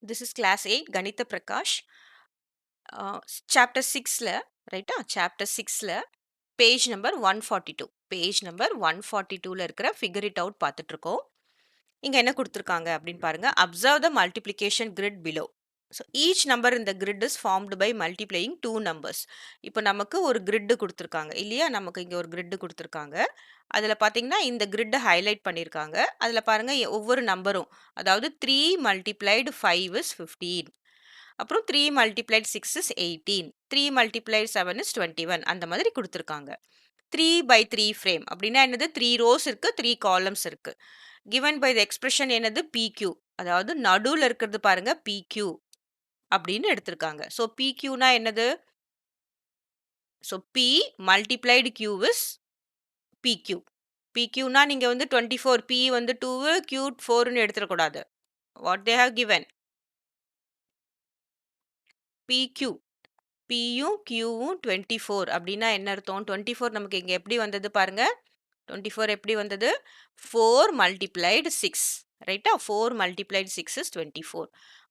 This is class 8 Ganitha Prakash. Chapter 6ல ரைட்டா chapter 6ல பேஜ் நம்பர் 142 பேஜ் நம்பர் 142ல இருக்கிற ஃபிகர் இட் அவுட் பார்த்துட்டு இருக்கோம். இங்க என்ன கொடுத்துருக்காங்க அப்படின்னு பாருங்க. Observe the multiplication grid below. So each number இந்த grid is formed by multiplying two numbers. இப்போ நமக்கு ஒரு கிரிட் கொடுத்துருக்காங்க இல்லையா, நமக்கு இங்கே ஒரு கிரிட் கொடுத்துருக்காங்க. அதில் பார்த்தீங்கன்னா இந்த கிரிட்டை ஹைலைட் பண்ணியிருக்காங்க. அதில் பாருங்க ஒவ்வொரு நம்பரும், அதாவது 3 மல்டிப்ளைடு 5 இஸ் 15, அப்புறம் 3 மல்டிப்ளைட் 6 இஸ் 18, 3 மல்டிப்ளைட் 7 இஸ் 21, அந்த மாதிரி கொடுத்துருக்காங்க. 3 by 3 frame அப்படின்னா என்னது, 3 rows இருக்கு, 3 columns இருக்கு. given by the expression என்னது, PQ, அதாவது நடுவில் இருக்கிறது பாருங்க PQ அப்படின்னு எடுத்திருக்காங்க. ஸோ PQனா என்னது, so P multiplied Q is PQ. PQனா நீங்க வந்து 24, P வந்து 2, Q 4ன்னு எடுத்துடக்கூடாது. what they have given PQ, Pயும் Qவும் 24 அப்படின்னா என்ன அர்த்தம், 24 நமக்கு இங்க எப்படி வந்தது பாருங்க. 24 எப்படி வந்தது, 4 multiplied 6, ரைட்டா. 4 multiplied 6 is 24,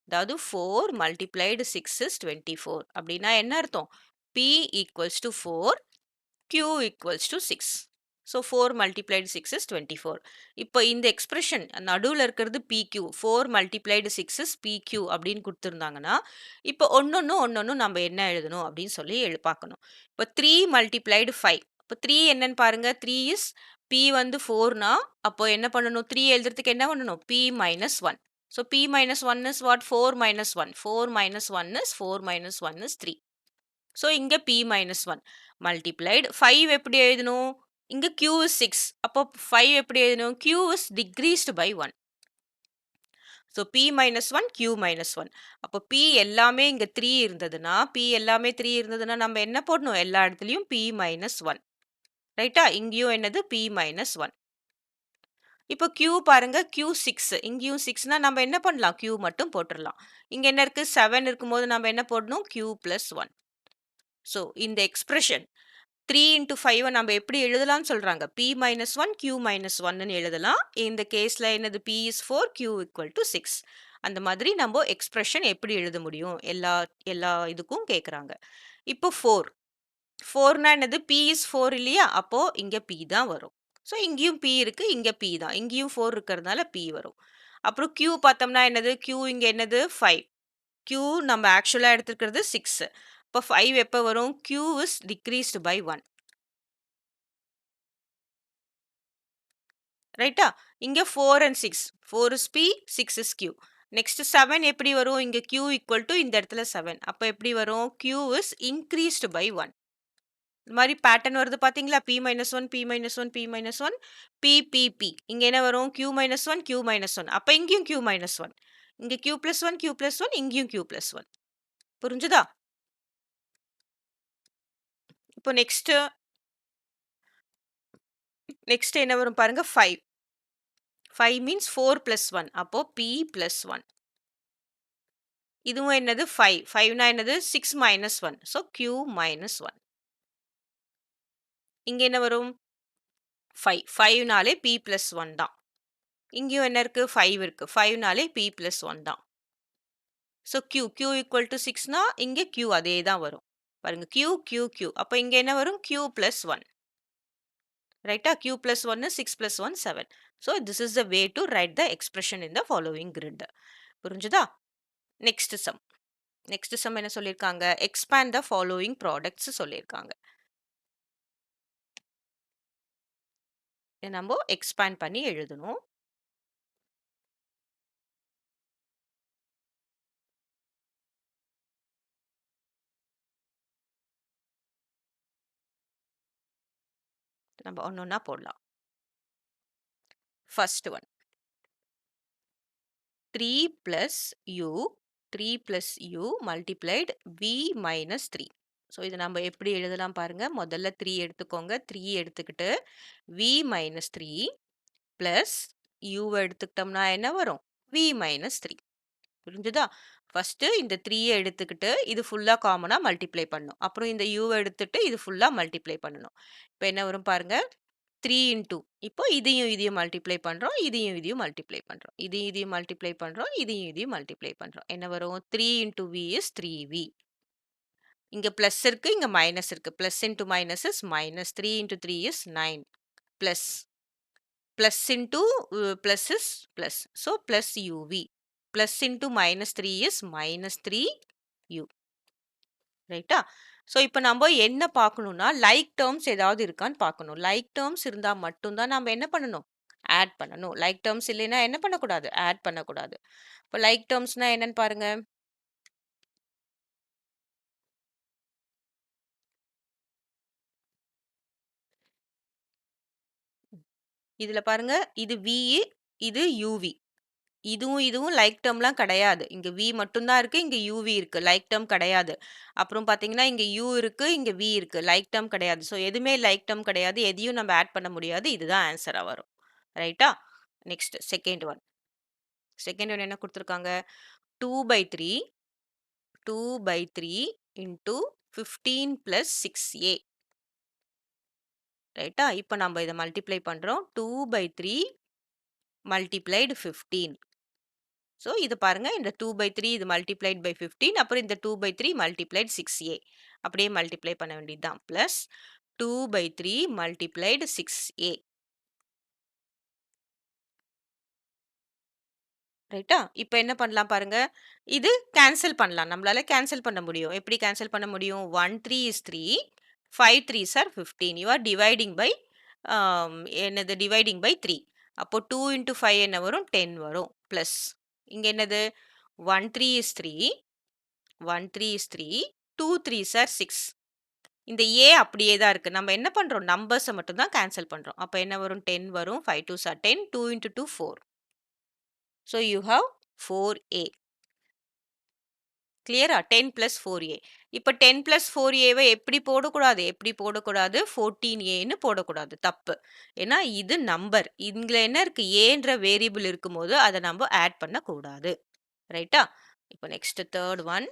அதாவது 4 multiplied 6 is 24 அப்படின்னா என்ன அர்த்தம், P equals to 4, Q equals to 6. So 4 multiplied 6 is 24. இப்போ இந்த எக்ஸ்பிரஷன் நடுவில் இருக்கிறது PQ, 4 multiplied 6 is PQ அப்படின்னு கொடுத்துருந்தாங்கன்னா, இப்போ ஒன்னொன்னு நம்ம என்ன எழுதணும் அப்படின்னு சொல்லி பார்க்கணும். இப்போ 3 multiplied 5, இப்போ 3 என்னன்னு பாருங்க. 3 இஸ் P வந்து 4னா அப்போ என்ன பண்ணணும், 3 எழுதுறதுக்கு என்ன பண்ணணும், P minus 1. So P minus 1 is what, 4 minus 1. 4 minus 1 is 4 minus 1 is 3. So இங்கே P minus 1 multiplied 5 எப்படி எழுதணும், இங்கே Q is 6, அப்போ 5 எப்படி எழுதணும், Q is decreased by 1. So P minus 1, Q minus 1. அப்போ P எல்லாமே இங்கே 3 இருந்ததுன்னா, P எல்லாமே 3 இருந்ததுன்னா நம்ம என்ன போடணும், எல்லா இடத்துலையும் P minus 1, ரைட்டா. இங்கேயும் என்னது P minus 1. இப்போ Q பாருங்க, Q 6, இங்கேயும் 6னா நம்ம என்ன பண்ணலாம், Q மட்டும் போட்டுடலாம். இங்கே என்ன இருக்கு, 7 இருக்கும்போது நம்ம என்ன போடணும், Q plus 1. ஸோ இந்த எக்ஸ்பிரஷன் 3 into 5 நம்ம எப்படி எழுதலாம்னு சொல்றாங்க, P minus 1, Q minus 1ன்னு எழுதலாம். இந்த கேஸ்ல என்னது, P is 4, Q equal to 6. அந்த மாதிரி நம்ம எக்ஸ்பிரஷன் எப்படி எழுத முடியும், எல்லா இதுக்கும் கேட்குறாங்க. இப்போ 4னா என்னது, P is 4 இல்லையா, அப்போ இங்க P தான் வரும். ஸோ இங்கேயும் P இருக்கு, இங்க P தான், இங்கேயும் 4 இருக்கிறதுனால P வரும். அப்புறம் Q பார்த்தோம்னா என்னது, Q இங்க என்னது 5, Q நம்ம ஆக்சுவலா எடுத்துக்கிறது 6. இப்போ 5 எப்போ வரும், Q is decreased by 1, ரைட்டா. இங்க 4 and 6, 4 is P, 6 is Q. Next 7 எப்படி வரும், இங்க Q equal to இந்த இடத்துல 7, அப்போ எப்படி வரும், Q is increased by 1. இந்த மாதிரி பேட்டர்ன் வருது பாத்தீங்களா, P minus 1, P minus 1, P minus 1, P, P, P. இங்க என்ன வரும், Q minus 1, Q minus 1, அப்ப இங்கேயும் Q minus 1, இங்க Q plus 1, Q plus 1, இங்கேயும் Q plus 1. புரிஞ்சுதா. இப்போ நெக்ஸ்ட் என்ன வரும் பாருங்க, 5. 5 means 4 plus 1, அப்போ P plus 1. இதுவும் என்னது 5, 5னா என்னது 6 minus 1, so Q minus 1. இங்க என்ன வரும் 5, 5னாலே P plus 1 தான். இங்கேயும் என்ன இருக்கு, 5 இருக்கு, 5னாலே P plus 1 தான். ஸோ Q equal to 6னா இங்கே Q அதே தான் வரும் பாருங்க, Q. அப்போ இங்கே என்ன வரும், Q plus 1, ரைட்டா. Q plus 1 is 6 plus 1, 7. So this is the way to right the expression in the following grid. புரிஞ்சுதா. நெக்ஸ்ட் சம் என்ன சொல்லியிருக்காங்க, எக்ஸ்பேண்ட் த ஃபாலோவிங் ப்ராடக்ட்ஸ் சொல்லியிருக்காங்க. நம்ம எக்ஸ்பேண்ட் பண்ணி எழுதணும். நம்ம ஒன்னொன்னா போடலாம். First one 3 plus u multiplied v minus 3. So இது நம்ம எப்படி எழுதலாம் பாருங்க, முதல்ல 3 எடுத்துக்கோங்க, 3 எடுத்துக்கிட்டு v minus 3 plus u எடுத்துக்கிட்டோம்னா என்ன வரும், v minus 3. புரிஞ்சுதா. ஃபர்ஸ்ட் இந்த 3 எடுத்துக்கிட்டு இது ஃபுல்லா காமனா மல்டிப்ளை பண்ணணும், அப்புறம் இந்த u எடுத்துட்டு இது ஃபுல்லா மல்டிப்ளை பண்ணணும். இப்போ என்ன வரும் பாருங்க, 3 இன்டூ இப்போ இதையும் மல்டிப்ளை பண்றோம். இதையும் மல்டிப்ளை பண்றோம். இதையும் மல்டிப்ளை பண்றோம். இதையும் மல்டிப்ளை பண்றோம். என்ன வரும்? 3 இன்டூ வி இஸ் 3v. இங்க பிளஸ் இருக்கு, இங்க மைனஸ் இருக்கு. Plus into minus is minus. 3 into 3 is 9. Plus plus into plus is plus. So plus uv. Plus into minus 3 is minus 3u. ரைட்டா? ஸோ இப்போ நம்ம என்ன பார்க்கணும்னா, லைக் டேர்ம்ஸ் ஏதாவது இருக்கான்னு பார்க்கணும். லைக் டேர்ம்ஸ் இருந்தா மட்டும் தான் நம்ம என்ன பண்ணணும்? ஆட் பண்ணணும். லைக் டேர்ம்ஸ் இல்லைன்னா என்ன பண்ணக்கூடாது? ஆட் பண்ணக்கூடாது. இப்போ லைக் டேர்ம்ஸ்னா என்னன்னு பாருங்க. இதுல பாருங்க, இது v, இது uv. இதுவும் லைக் டேர்ம்லாம் கிடையாது. இங்க v மட்டும் தான் இருக்கு, இங்க uv இருக்கு. லைக் டேர்ம் கிடையாது. அப்புறம் பார்த்தீங்கன்னா, இங்க u இருக்கு, இங்க v இருக்கு. லைக் டேர்ம் கிடையாது. ஸோ எதுவுமே லைக் டேர்ம் கிடையாது. எதையும் நம்ம ஆட் பண்ண முடியாது. இதுதான் ஆன்சரா வரும். ரைட்டா? Next second one. Second one என்ன குடுத்துருக்காங்க? 2/3 2/3 இன்டூ 15 பிளஸ் 6a. ரைட்டா? இப்போ நம்ம இதை மல்டிப்ளை பண்றோம். 2/3 மல்டிப்ளைடு 15. ஸோ இது பாருங்க, இந்த 2/3 இது மல்டிப்ளைட் பை 15, அப்புறம் இந்த 2/3 மல்டிப்ளைட் 6a. அப்படியே மல்டிப்ளை பண்ண வேண்டியது தான். Plus 2/3 multiplied 6a. ரைட்டா? இப்போ என்ன பண்ணலாம் பாருங்க. இது கேன்சல் பண்ணலாம். நம்மளால கேன்சல் பண்ண முடியும். எப்படி கேன்சல் பண்ண முடியும்? 1 3 is 3, 5 3s are 15. You are dividing by என்னது? Dividing by 3. அப்போ 2 இன்டூ 5 என்ன வரும்? 10 வரும். பிளஸ் இங்க என்னது? 1 3 இஸ் 3, 1 3 is 3, 2 3s are 6. இந்த a அப்படியே தான் இருக்கு. நம்ம என்ன பண்றோம்? நம்பர்ஸை மட்டும் தான் கேன்சல் பண்றோம். அப்போ என்ன வரும்? 10 வரும். 5 2s are 10. 2 into 2 4. So you have 4a. கிளியரா? 10 plus 4a. இப்போ 10 plus 4a எப்படி போடக்கூடாது? எப்படி போடக்கூடாது? 14aன்னு போடக்கூடாது. தப்பு. ஏன்னா இது நம்பர். இதுல என்ன இருக்கு? ஏன்ற வேரியபிள் இருக்கும்போது அதை நம்ம ஆட் பண்ணக்கூடாது. ரைட்டா? இப்போ next third one.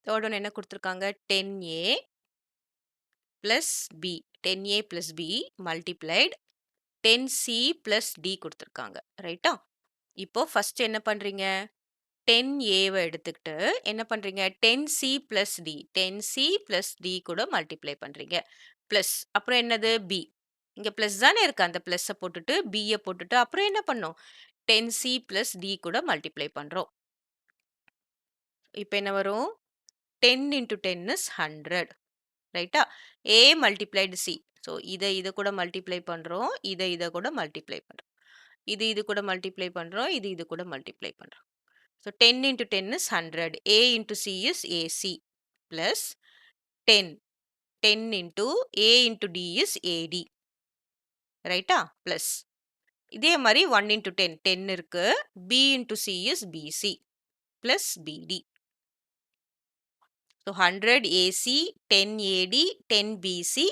Third one என்ன கொடுத்துருக்காங்க? 10a plus b. 10a plus b multiplied 10c plus d கொடுத்துருக்காங்க. ரைட்டா? இப்போ ஃபர்ஸ்ட் என்ன பண்றீங்க? 10a எடுத்துக்கிட்டு என்ன பண்றீங்க? 10c plus d. 10c plus d கூட மல்டிப்ளை பண்றீங்க. பிளஸ் அப்புறம் என்னது? b. இங்க பிளஸ் தானே இருக்கு. அந்த பிளஸ் போட்டுட்டு b போட்டுட்டு அப்புறம் என்ன பண்ணோம்? 10c plus d கூட மல்டிப்ளை பண்றோம். இப்போ என்ன வரும்? 10 into 10 is 100. ரைட்டா? a multiplied c. ஸோ இதை கூட மல்டிப்ளை பண்றோம். இதை கூட மல்டிப்ளை பண்றோம். இது கூட மல்டிப்ளை பண்றோம். இது கூட மல்டிப்ளை பண்றோம். So 10 into 10 is 100. a into c is ac plus 10. 10 into a into d is ad. ரைட்டா? பிளஸ் இதே மாதிரி 1 into 10 10 இருக்கு. b into c is bc plus bd. So 100 AC, 10 AD, 10 BC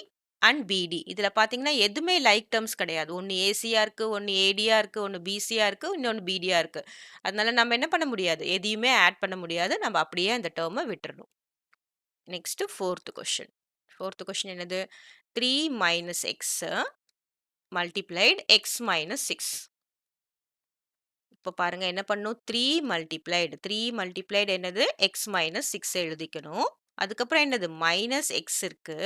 and BD. இதில் பார்த்தீங்கன்னா எதுவுமே like terms கிடையாது. ஒன்று Asia இருக்கு, ஒன்று ஏடியா இருக்கு, ஒன்று பிசியா இருக்கு, இன்னொன்று பிடியா இருக்கு. அதனால நம்ம என்ன பண்ண முடியாது? எதையுமே ஆட் பண்ண முடியாது. நம்ம அப்படியே அந்த டேர்மை விட்டுறணும். Next fourth question. Fourth question என்னது? 3 minus x multiplied x minus 6. இப்போ பாருங்க என்ன பண்ணும்? 3 மல்டிப்ளைடு என்னது? எக்ஸ் மைனஸ் 6 எழுதிக்கணும். அதுக்கப்புறம் என்னது? மைனஸ் எக்ஸ் இருக்கு,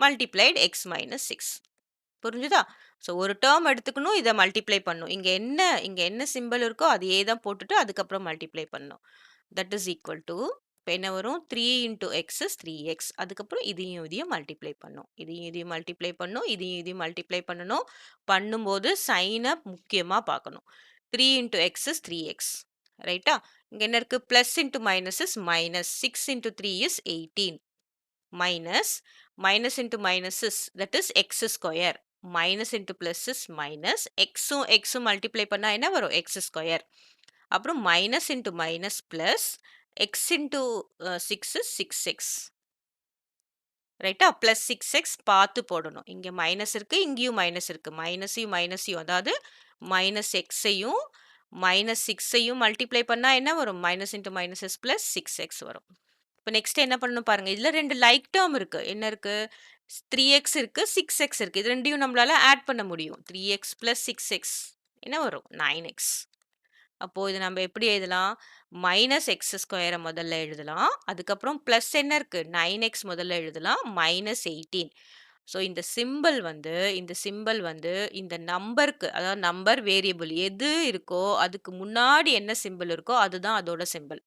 மல்டிப்ளைடு எக்ஸ் மைனஸ் 6. புரிஞ்சுதா? ஸோ ஒரு டேர்ம் எடுத்துக்கணும், இதை மல்டிப்ளை பண்ணும். இங்க என்ன சிம்பிள் இருக்கோ அதையே தான் போட்டுட்டு அதுக்கப்புறம் மல்டிப்ளை பண்ணணும். தட் இஸ் ஈக்குவல் டு இப்போ என்ன வரும்? 3 இன்டூ எக்ஸ் இஸ் 3x. அதுக்கப்புறம் இதையும் மல்டிப்ளை பண்ணும். இதையும் மல்டிப்ளை பண்ணும். இதையும் மல்டிப்ளை பண்ணணும். பண்ணும்போது சைனை முக்கியமாக பார்க்கணும். 3 into x is 3x. ரைட்டா? இங்க என்ன இருக்கு? plus into minus is minus. 6 into 3 is 18. Minus into minus is, that is x square. Minus into plus is minus. x multiply பண்ணா என்ன வரும்? x square. அப்புறம் minus into minus plus. x into 6 is 6x. ரைட்டா? Plus 6x பார்த்து போடணும். இங்க minus இருக்கு, இங்கேயும் மைனஸ் இருக்கு. மைனஸையும் அதாவது மைனஸ் எக்ஸையும் மைனஸ் 6ஐயும் மல்டிப்ளை பண்ணா என்ன வரும்? Minus into minus x plus 6x வரும். இப்போ நெக்ஸ்ட் என்ன பண்ணணும் பாருங்க. இதுல 2 லைக் டேர்ம் இருக்கு. என்ன இருக்கு? 3x இருக்கு, 6x இருக்கு. இது 2யும் நம்மளால ஆட் பண்ண முடியும். 3x + 6x என்ன வரும்? 9x. அப்போ இது நம்ம எப்படி எழுதலாம்? -x² முதல்ல எழுதலாம். அதுக்கப்புறம் பிளஸ் என்ன இருக்கு? 9x முதல்ல எழுதலாம். -18. ஸோ இந்த சிம்பல் வந்து இந்த நம்பருக்கு, அதாவது நம்பர் வேரியபிள் எது இருக்கோ அதுக்கு முன்னாடி என்ன சிம்பல் இருக்கோ அதுதான் அதோட சிம்பல்.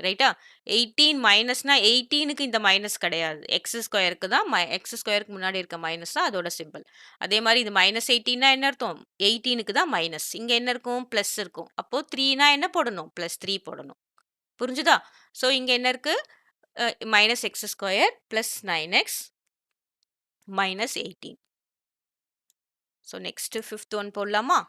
ரைட்டா? 18 மைனஸ்னா 18க்கு இந்த மைனஸ் கிடையாது. x²க்கு தான் x²க்கு முன்னாடி இருக்க மைனஸ் தான் அதோட சிம்பல். அதே மாதிரி இது -18னா என்ன அர்த்தம்? 18க்கு தான் மைனஸ். இங்க என்ன இருக்கும்? பிளஸ் இருக்கும். அப்போ 3னா என்ன போடணும்? +3 போடணும். புரிஞ்சுதா? ஸோ இங்க என்ன இருக்கு? -x² + 9x -18. So next 5th one போடலாமா?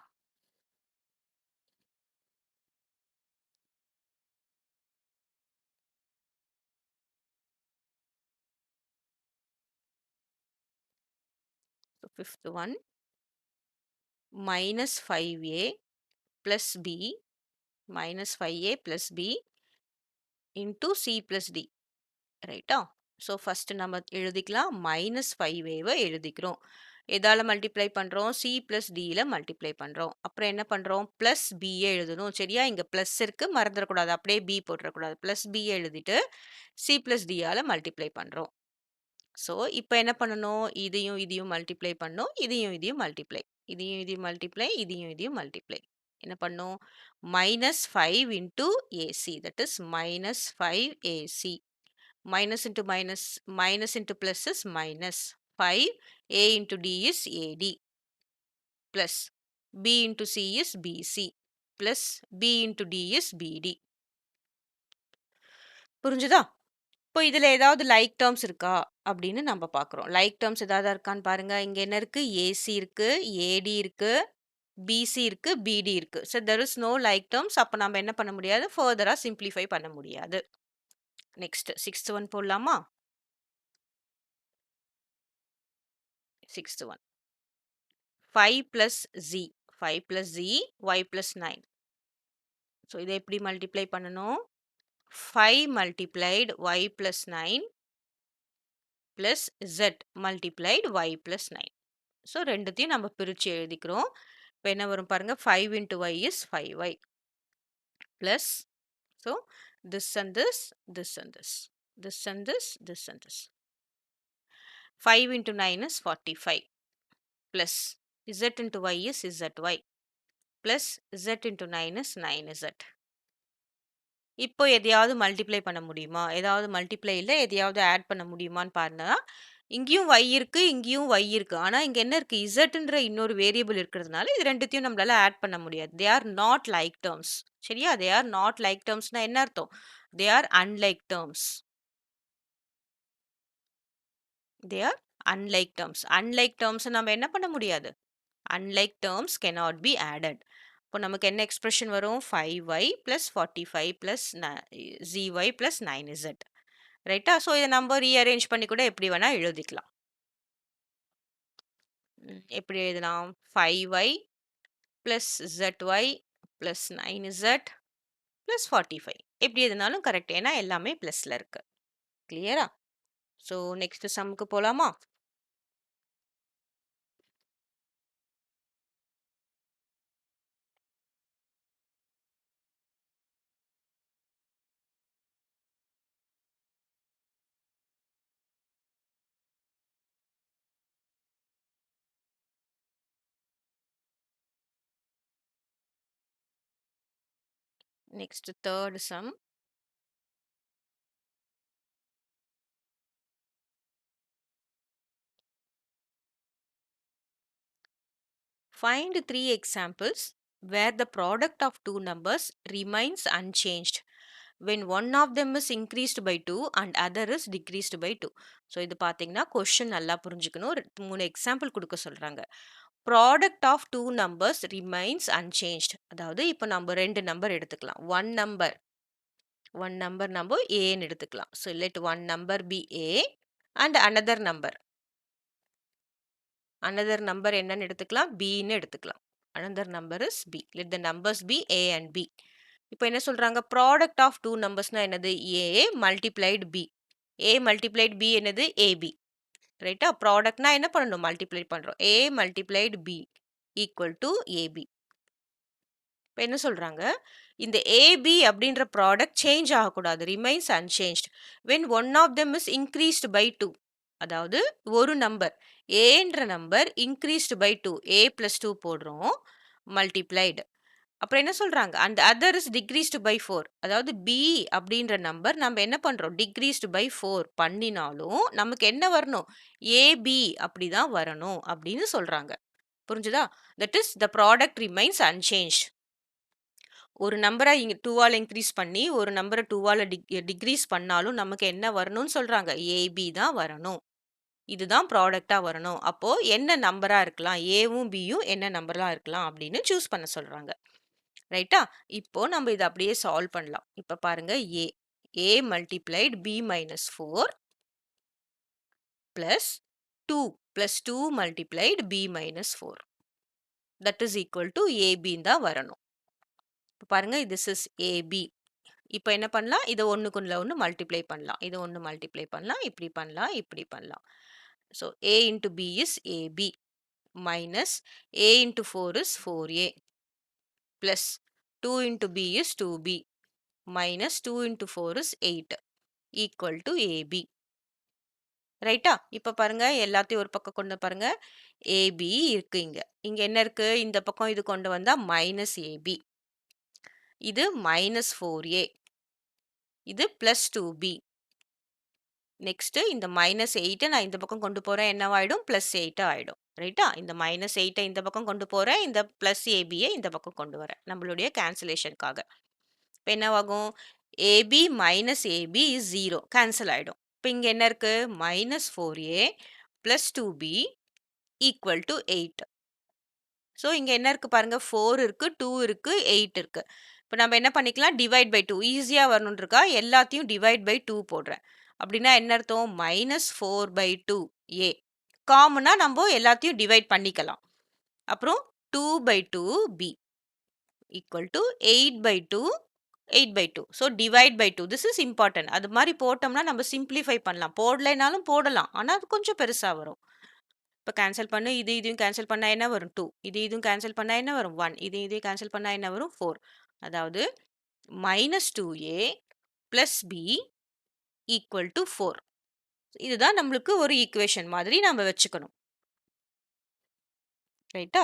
So 5th one -5a + b -5a + b into c + d. ரைட்டா? ஸோ ஃபர்ஸ்ட் நம்ம எழுதிக்கலாம். -5a எழுதிக்கிறோம். எதால மல்டிப்ளை பண்றோம்? c + dல மல்டிப்ளை பண்றோம். அப்புறம் என்ன பண்றோம்? b எழுதணும். சரியா? இங்க பிளஸ் இருக்கு, மறந்துடக்கூடாது. அப்படியே b போட்டுறக்கூடாது. b எழுதிட்டு c + dயால மல்டிப்ளை பண்றோம். ஸோ இப்போ என்ன பண்ணணும்? இதையும் மல்டிப்ளை பண்ணணும். இதையும் மல்டிப்ளை. இதையும் மல்டிப்ளை. இதையும் மல்டிப்ளை. என்ன பண்ணும்? -5 into ac, that is -5ac. Minus into minus, minus into plus is minus. 5, a into d is ad, plus b into c is bc, plus b into d is bd. புரிஞ்சுதா? இப்போ இதுல ஏதாவது like terms இருக்கா அப்படின்னு நம்ம பார்க்குறோம். Like terms ஏதாவது இருக்கான்னு பாருங்க. இங்க என்ன இருக்கு? AC இருக்கு, AD இருக்கு, BC இருக்கு, BD இருக்கு. So there is no like terms. அப்போ நம்ம என்ன பண்ண முடியாது? ஃபர்தரா சிம்பிளிஃபை பண்ண முடியாது. நெக்ஸ்ட் 6th ஒன் போடலாமா? 6th one 5 plus z, 5 plus z, y plus 9. So இதை எப்படி மல்டிப்ளை பண்ணணும்? 5 multiplied y plus 9 plus z multiplied y plus 9. So ரெண்டுத்தையும் நம்ம பிரித்து எழுதிக்கிறோம். இப்போ என்ன வரும் பாருங்க? 5 into y is 5y plus, so this and this, this and this, this and this, this and this. 5 into 9 is 45 plus z into y is zy plus z into 9 is 9z. இப்போ எதையாவது multiply பண்ண முடியுமா? ஏதாவது multiply இல்ல, எதையாவது add பண்ண முடியுமான்னு பாருங்க. இங்கேயும் y இருக்கு, இங்கேயும் y இருக்கு. ஆனா இங்க என்ன இருக்கு? zன்ற இன்னொரு வேரியபிள் இருக்கிறதுனால இது ரெண்டுத்தையும் நம்மளால ஆட் பண்ண முடியாது. They are not like terms. சரியா? தே ஆர் நாட் லைக் டேர்ம்ஸ்னா என்ன அர்த்தம்? They are unlike terms. They are unlike terms. Unlike terms நம்ம என்ன பண்ண முடியாது? Unlike terms cannot be added. இப்போ நமக்கு என்ன எக்ஸ்பிரஷன் வரும்? 5y plus 45 plus zy plus 9z. ரைட்டா? ஸோ இதை நம்ம ரீஅரேஞ்ச் பண்ணி கூட எப்படி வேணா எழுதிக்கலாம். எப்படி எழுதலாம்? 5y plus zy plus 9z plus 45. எப்படி எதுனாலும் கரெக்ட். ஏன்னா எல்லாமே பிளஸ்ல இருக்கு. கிளியரா? ஸோ நெக்ஸ்ட் சம்முக்கு போலாமா? Next third sum. Find 3 examples where the product of two numbers remains unchanged when one of them is increased by 2 and other is decreased by 2. So இது பார்த்தீங்கன்னா question நல்லா புரிஞ்சுக்கணும். 3 எக்ஸாம்பிள் கொடுக்க சொல்கிறாங்க. Product of two numbers remains unchanged. அதாவது இப்போ நம்ம 2 number எடுத்துக்கலாம். ஒன் நம்பர் நம்ம ஏன்னு எடுத்துக்கலாம். So let one number be A and another number என்னன்னு எடுத்துக்கலாம்? பின்னு எடுத்துக்கலாம். Another number is b. Let the numbers be a and b. இப்போ என்ன சொல்றாங்க? ப்ராடக்ட் ஆஃப் 2 நம்பர்ஸ்னா என்னது? A multiplied B. A multiplied B என்னது? AB. ரைட்டா? ப்ராடக்ட்னா என்ன பண்ணணும்? மல்டிப்ளை பண்றோம். A multiplied B equal to AB. இப்ப என்ன சொல்றாங்க? இந்த AB அப்படின்ற ப்ராடக்ட் சேஞ்ச் ஆகக்கூடாது. Remains unchanged. When one of them is increased by 2. அதாவது ஒரு நம்பர் ஏன்ற number increased by 2. A plus 2 போடுறோம். மல்டிப்ளைடு. அப்புறம் என்ன சொல்றாங்க? அந்த அதர் இஸ் டிக்ரீஸ்டு பை 4. அதாவது B அப்படின்ற நம்பர் நம்ம என்ன பண்றோம்? டிக்ரீஸ்டு பை 4 பண்ணினாலும் நமக்கு என்ன வரணும்? AB அப்படிதான் வரணும் அப்படின்னு சொல்றாங்க. புரிஞ்சுதா? That is the product remains unchanged. ஒரு நம்பரை இங்க 2 ஆல இன்க்ரீஸ் பண்ணி ஒரு நம்பரை 2 ஆல டிக்ரீஸ் பண்ணாலும் நமக்கு என்ன வரணும்னு சொல்றாங்க? AB தான் வரணும். இதுதான் ப்ராடக்ட்டா வரணும். அப்போ என்ன நம்பரா இருக்கலாம்? ஏவும் பியும் என்ன நம்பரா இருக்கலாம் அப்படின்னு சூஸ் பண்ண சொல்றாங்க. ரைட்டா? இப்போ நம்ம இத அப்படியே சால்வ் பண்ணலாம். இப்ப பாருங்க A. A multiplied B minus 4 plus 2 plus 2 multiplied B minus 4. That is equal to AB தான் வரணும். இப்ப பாருங்க this is AB. இப்போ என்ன பண்ணலாம்? இத ஒண்ணுக்குள்ள ஒண்ணு மல்டிப்ளை பண்ணலாம். இத ஒண்ணு மல்டிப்ளை பண்ணலாம். இப்படி பண்ணலாம், இப்படி பண்ணலாம். So A into B is AB minus A into 4 is 4A plus 2 into B is 2B minus 2 into 4 is 8 equal to AB. ரைட்டா? இப்ப பாருங்க எல்லாத்தையும் ஒரு பக்கம் கொண்டு பாருங்க. AB இருக்கு இங்க. இங்க என்ன இருக்கு? இந்த பக்கம் இது கொண்டு வந்தா மைனஸ் AB. இது மைனஸ் 4A. இது பிளஸ் 2B. நெக்ஸ்ட் இந்த மைனஸ் 8 நான் இந்த பக்கம் கொண்டு போறேன் என்னவாயிடும்? பிளஸ் 8 ஆயிடும். ரைட்டா? இந்த மைனஸ் 8 இந்த பக்கம் கொண்டு போறேன். இந்த பிளஸ் ஏபியை இந்த பக்கம் கொண்டு வரேன். நம்மளுடைய கேன்சலேஷனுக்காக. இப்போ என்னவாகும்? AB minus AB is 0. Cancel ஆயிடும். இப்போ இங்க என்ன இருக்கு? Minus 4A plus 2B equal to 8. So இங்க என்ன இருக்கு பாருங்க? 4 இருக்கு, 2 இருக்கு, 8 இருக்கு. இப்போ நம்ம என்ன பண்ணிக்கலாம்? டிவைட் பை 2 ஈஸியா வரணும்னு இருக்கா? எல்லாத்தையும் டிவைட் பை 2 போடுறேன். அப்படின்னா என்ன அர்த்தம்? Minus 4 by 2A. காமனா நம்ம எல்லாத்தையும் டிவைட் பண்ணிக்கலாம். அப்புறம் 2 by 2B equal to 8 by 2 8 by 2. So divide by 2. This is important. அது மாதிரி போட்டோம்னா நம்ம சிம்பிளிஃபை பண்ணலாம். போடலைனாலும் போடலாம். ஆனால் அது கொஞ்சம் பெருசா வரும். இப்போ கேன்சல் பண்ணு. இதையும் கேன்சல் பண்ணா என்ன வரும்? 2. இதுவும் கேன்சல் பண்ணா என்ன வரும்? 1. இதையும் கேன்சல் பண்ணா என்ன வரும்? 4. அதாவது minus 2A plus B equal to 4. இதுதான் நம்மளுக்கு ஒரு ஈக்குவேஷன் மாதிரி நம்ம வச்சுக்கணும். ரைட்டா?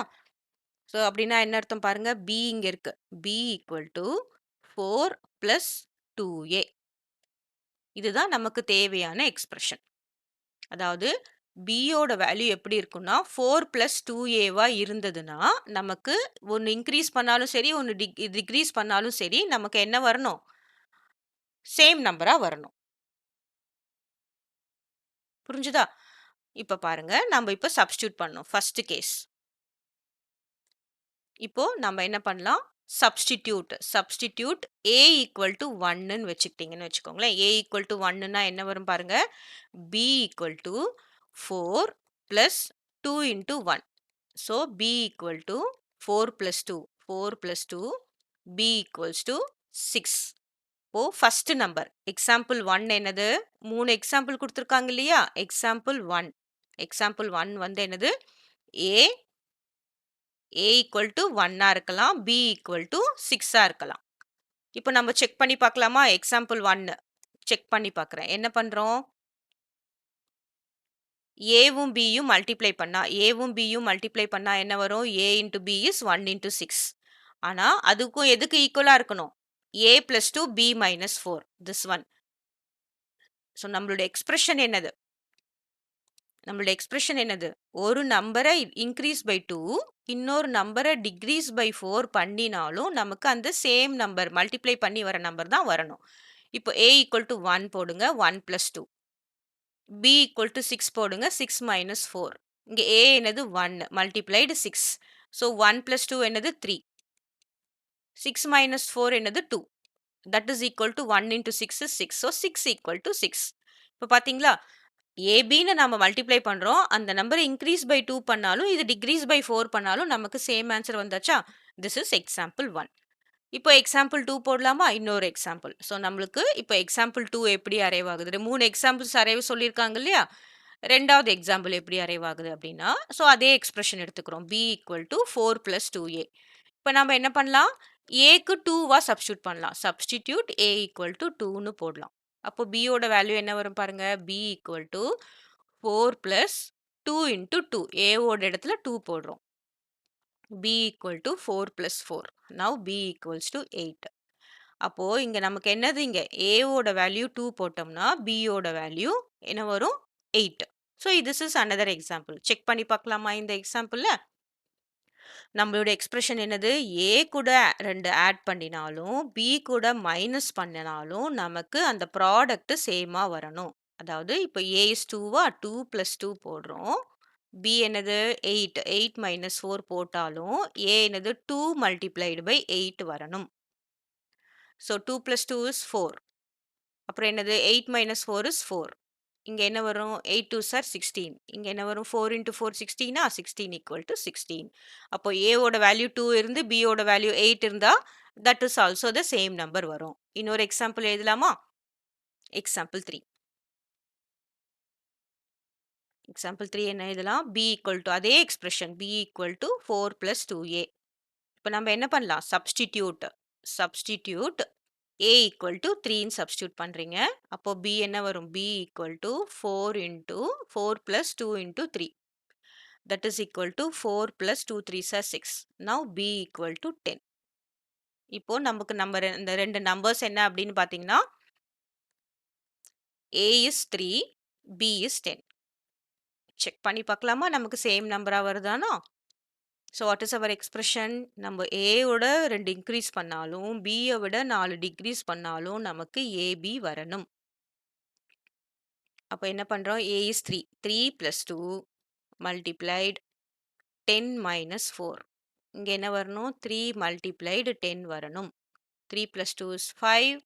ஸோ அப்படின்னா என்ன அர்த்தம் பாருங்க? B இங்க இருக்கு. B equal to 4 plus 2A. இதுதான் நமக்கு தேவையான எக்ஸ்பிரஷன். அதாவது பியோட வேல்யூ எப்படி இருக்குன்னா 4 பிளஸ் 2ஏவா இருந்ததுன்னா நமக்கு ஒன்று இன்க்ரீஸ் பண்ணாலும் சரி ஒன்று டிக்ரீஸ் பண்ணாலும் சரி நமக்கு என்ன வரணும்? சேம் நம்பரா வரணும். புரிஞ்சுதா? இப்போ பாருங்க நம்ம இப்போ சப்ஸ்டியூட் பண்ணோம். First case. இப்போ நம்ம என்ன பண்ணலாம்? சப்ஸ்டிடியூட் A ஈக்குவல் டு 1ன்னு வச்சுக்கிட்டீங்கன்னு வச்சுக்கோங்களேன். A ஈக்குவல் டு 1ன்னா என்ன வரும் பாருங்க? B equal to 4 plus 2 into 1. So B equal to 4 plus 2 4 plus 2 B equals to 6. இப்போ ஃபர்ஸ்ட் நம்பர் எக்ஸாம்பிள் 1 என்னது? 3 எக்ஸாம்பிள் கொடுத்துருக்காங்க இல்லையா? எக்ஸாம்பிள் 1 வந்து என்னது? A ஈக்குவல் டு 1ஆ இருக்கலாம். B ஈக்குவல் டு 6ஆ இருக்கலாம். இப்போ நம்ம செக் பண்ணி பார்க்கலாமா? எக்ஸாம்பிள் 1 செக் பண்ணி பார்க்குறேன். என்ன பண்ணுறோம்? ஏவும் பியும் மல்டிப்ளை பண்ணா என்ன வரும்? A into B is 1 into 6. ஆனால் அதுக்கும் எதுக்கு ஈக்குவலாக இருக்கணும்? A plus 2 B minus 4. This one. So நம்மளுடைய எக்ஸ்பிரஷன் என்னது? ஒரு நம்பரை இன்க்ரீஸ் பை 2 இன்னொரு நம்பரை டிக்ரீஸ் பை 4 பண்ணினாலும் நமக்கு அந்த சேம் நம்பர் மல்டிப்ளை பண்ணி வர நம்பர் தான் வரணும். இப்போ A ஈக்குவல் டு 1 போடுங்க. 1 பிளஸ் 2. B ஈக்குவல் டு 6 போடுங்க. 6 மைனஸ் 4. இங்கே A என்னது? 1 மல்டிப்ளைடு 6. ஸோ 1 பிளஸ் 2 என்னது? 3. 6 மைனஸ் 4 என்னது? 2. That is equal to 1 into 6 is 6. So 6 equal to 6. இப்போ பார்த்தீங்களா? ஏபின்னு நம்ம மல்டிப்ளை பண்ணுறோம். அந்த நம்பரை இன்க்ரீஸ் பை 2 பண்ணாலும் இது டிக்ரீஸ் பை 4 பண்ணாலும் நமக்கு சேம் ஆன்சர் வந்தாச்சா? This is example 1. இப்போ எக்ஸாம்பிள் 2 போடலாமா? இன்னொரு எக்ஸாம்பிள். ஸோ நம்மளுக்கு இப்போ எக்ஸாம்பிள் 2 எப்படி அரைவ் ஆகுது? 3 எக்ஸாம்பிள்ஸ் அரைவ் சொல்லியிருக்காங்க இல்லையா? 2வது எக்ஸாம்பிள் எப்படி அரைவ் ஆகுது அப்படின்னா, ஸோ அதே எக்ஸ்பிரஷன் எடுத்துக்கிறோம். b = 4 + 2a. இப்போ நம்ம என்ன பண்ணலாம்? aக்கு 2வா சப்ஸ்டிட்யூட் பண்ணலாம். சப்ஸ்டிட்யூட் a = 2ன்னு போடலாம். அப்போ b யோட வேல்யூ என்ன வரும் பாருங்க. b = 4 + 2 × 2. a ஓட இடத்துல 2 போடுறோம். b = 4 + 4. Now b = 8. அப்போ இங்க நமக்கு என்னது இங்க a ஓட வேல்யூ 2 போட்டோம்னா b ஓட வேல்யூ என்ன வரும் 8. So this is another example. Check பண்ணி பார்க்கலாமா இந்த எக்ஸாம்பிள்ல? நம்மளோட எக்ஸ்பிரஷன் என்னது? a கூட 2 ஆட் பண்ணினாலும் b கூட மைனஸ் பண்ணினாலும் நமக்கு அந்த ப்ராடக்ட் சேமா வரணும். அதாவது இப்போ a is 2வா 2 + 2 போடுறோம். b என்னது 8. 8 - 4 போட்டாலும் a என்னது 2 × 8 வரணும். So 2 + 2 is 4. அப்புறம் என்னது 8 - 4 is 4. இங்க என்ன வரும்? 8 2s are 16. இங்க என்ன வரும்? 4 × 4 16 16 = 16. அப்போ a ஓட வேல்யூ 2 இருந்து b ஓட வேல்யூ 8 இருந்தா that is also the same number வரும். இன்னொரு எக்ஸாம்பிள் எழுதலாமா? எக்ஸாம்பிள் 3. எக்ஸாம்பிள் 3 என்ன எழுதலாம்? b = அதே எக்ஸ்பிரஷன் b = 4 + 2a. இப்போ நம்ம என்ன பண்ணலாம்? சப்ஸ்டிட்யூட் a = 3ன்னு சப்ஸ்டிட்யூட் பண்றீங்க. அப்போ b என்ன வரும்? b = 4 × 4 + 2 × 3. That is equal to 4 + 2 3s are 6. Now b = 10. இப்போ நமக்கு இந்த 2 நம்பர்ஸ் என்ன அப்படின்னு பார்த்தீங்கன்னா a is 3, b is 10. Check பண்ணி பார்க்கலாமா? நமக்கு சேம் நம்பரா வருதானா? So what is our expression? நம்ம ஏயோட 2 இன்க்ரீஸ் பண்ணாலும் பியை விட 4 டிக்ரீஸ் பண்ணாலும் நமக்கு ஏபி வரணும். அப்போ என்ன பண்ணுறோம்? a is 3. 3 + 2 multiplied 10 - 4. இங்கே என்ன வரணும்? 3 multiplied 10 வரணும். 3 + 2 is 5.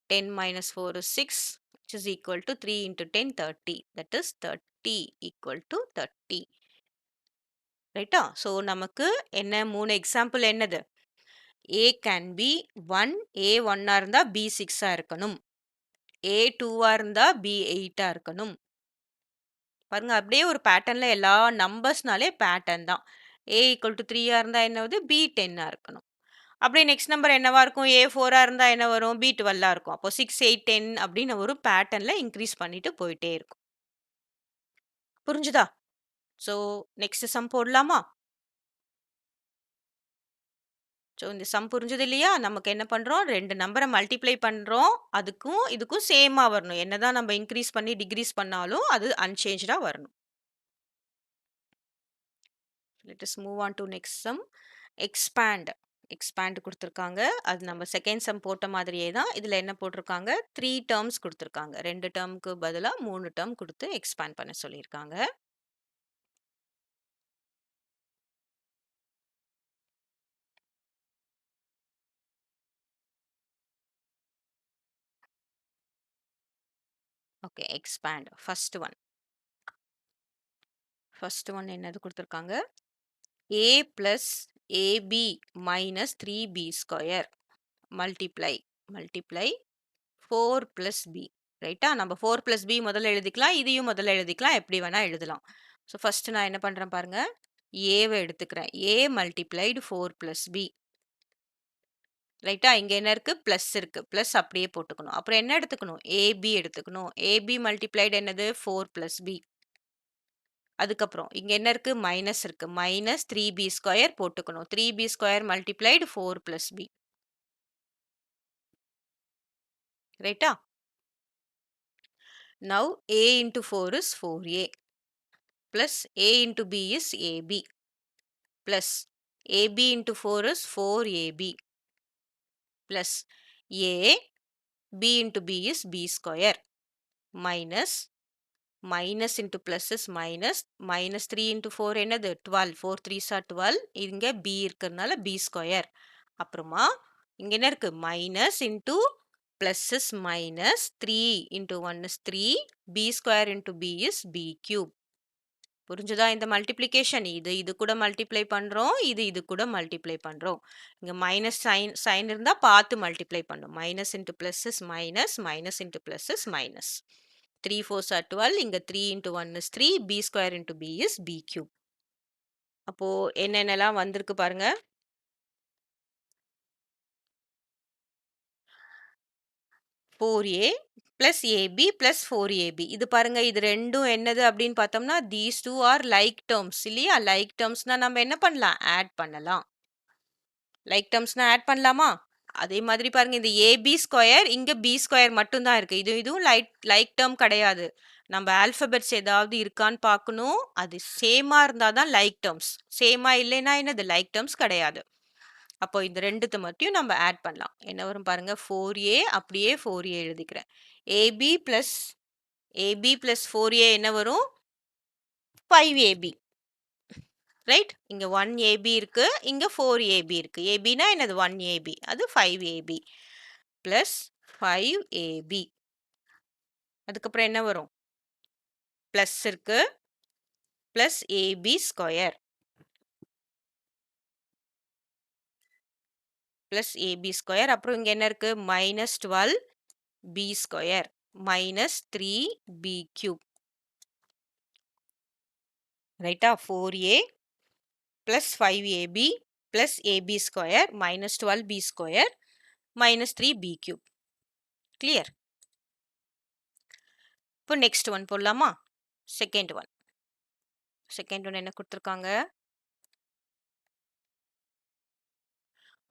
10 - 4 is 6, which is equal to 3 × 10 30. That is 30 = 30. ரைட்டா? ஸோ நமக்கு என்ன 3 எக்ஸாம்பிள் என்னது? a can be 1, a 1ஆ இருந்தா b 6ஆ இருக்கணும். a 2ஆ இருந்தா b 8ஆ இருக்கணும். பாருங்க அப்படியே ஒரு பேட்டர்ன்ல எல்லா நம்பர்ஸ்னாலே பேட்டர்ன் தான். a = 3ஆ இருந்தா என்ன ஆகுது? b 10ஆ இருக்கணும். அப்படியே நெக்ஸ்ட் நம்பர் என்னவா இருக்கும்? a 4ஆ இருந்தா என்ன வரும்? b 12ஆ இருக்கும். அப்போ 6 8 10 அப்படின்னு ஒரு பேட்டர்ன்ல இன்க்ரீஸ் பண்ணிட்டு போயிட்டே இருக்கும். புரிஞ்சுதா? ஸோ நெக்ஸ்ட் சம் போடலாமா? ஸோ இந்த சம் புரிஞ்சது இல்லையா? நமக்கு என்ன பண்ணுறோம்? 2 நம்பரை மல்டிப்ளை பண்ணுறோம். அதுக்கும் இதுக்கும் சேமாக வரணும். என்னதான் நம்ம இன்க்ரீஸ் பண்ணி டிக்ரீஸ் பண்ணாலும் அது அன்சேஞ்ச்டாக வரணும். Let us move on to next sum. Expand கொடுத்துருக்காங்க. அது நம்ம செகண்ட் சம் போட்ட மாதிரியே தான் இதில் என்ன போட்டிருக்காங்க? 3 டேர்ம்ஸ் கொடுத்துருக்காங்க. 2 டேர்முக்கு பதிலாக 3 டேர்ம் கொடுத்து எக்ஸ்பேண்ட் பண்ண சொல்லியிருக்காங்க. Okay, expand. ஃபர்ஸ்ட் ஒன் என்னது கொடுத்துருக்காங்க? a plus ab minus 3b square multiply 4 plus b. ரைட்டா? நம்ம 4 plus b முதல்ல எழுதிக்கலாம். இதையும் முதல்ல எழுதிக்கலாம். எப்படி வேணா எழுதலாம். ஸோ ஃபர்ஸ்ட் நான் என்ன பண்றேன் பாருங்க. ஏவை எடுத்துக்கிறேன். a multiplied 4 plus b. ரைட்டா? இங்க என்ன இருக்கு? பிளஸ் இருக்கு. பிளஸ் அப்படியே போட்டுக்கணும். அப்புறம் என்ன எடுத்துக்கணும்? ab எடுத்துக்கணும். ab multiplied என்னது? 4 plus b. அதுக்கப்புறம் இங்க என்ன இருக்கு? மைனஸ் இருக்கு. மைனஸ் 3b ஸ்கொயர் போட்டுக்கணும். 3b square multiplied 4 plus b. ரைட்டா? Now a into 4 is 4a plus a into b is ab plus ab into 4 is 4ab plus a b into b is b square minus minus into plus is minus minus 3 into 4 என்னது 12 4 3s are 12 இங்க b இருக்கிறதுனால b square அப்புறமா இங்க என்ன இருக்கு minus into plus is minus 3 into 1 is 3 b square into b is b cube புரிஞ்சுதா இந்த multiplication? இது கூட மல்டிப்ளை பண்றோம். இது கூட மல்டிப்ளை பண்றோம். இங்க மைனஸ் சைன் இருந்தா பார்த்து மல்டிப்ளை பண்ணும். Minus into plus is minus, minus into plus is minus. 3 4s are 12. இங்க 3 into 1 is 3. B square into B is B cube. அப்போ என்னென்னலாம் வந்திருக்கு பாருங்க. 4a plus ab plus 4ab. இது பாருங்க இது ரெண்டும் என்னது அப்படின்னு பார்த்தோம்னா these two are like terms இல்லையா? like termsனா நம்ம என்ன பண்ணலாம்? ஆட் பண்ணலாம். like termsனா ஆட் பண்ணலாமா? அதே மாதிரி பாருங்க இந்த ஏபி ஸ்கொயர் இங்க பி ஸ்கொயர் மட்டும் தான் இருக்கு. இதுவும் லைக் டேர்ம் கிடையாது. நம்ம ஆல்பபெட்ஸ் ஏதாவது இருக்கான்னு பார்க்கணும். அது சேமா இருந்தாதான் லைக் டேர்ம்ஸ். சேமா இல்லைன்னா என்னது லைக் டேர்ம்ஸ் கிடையாது. அப்போ இந்த ரெண்டுத்தை மட்டும் நம்ம ஆட் பண்ணலாம். என்ன வரும் பாருங்க 4a அப்படியே 4a எழுதிக்கிறேன். ஏபி பிளஸ் 4a என்ன வரும்? 5ab. ரைட்? இங்க 1ab இருக்கு, இங்க 4ab இருக்கு. abனா என்னது 1ab, அது 5ab பிளஸ் 5ab. அதுக்கப்புறம் என்ன வரும்? பிளஸ் இருக்கு, plus ab square plus ab square. அப்புறம் இங்க என்ன இருக்கு? Minus 12b square minus 3b cube. ரைட்டா? 4a plus 5ab plus ab square minus 12b square minus 3b cube. Clear? இப்போ next one போடலாமா? second one என்ன கொடுத்திருக்காங்க?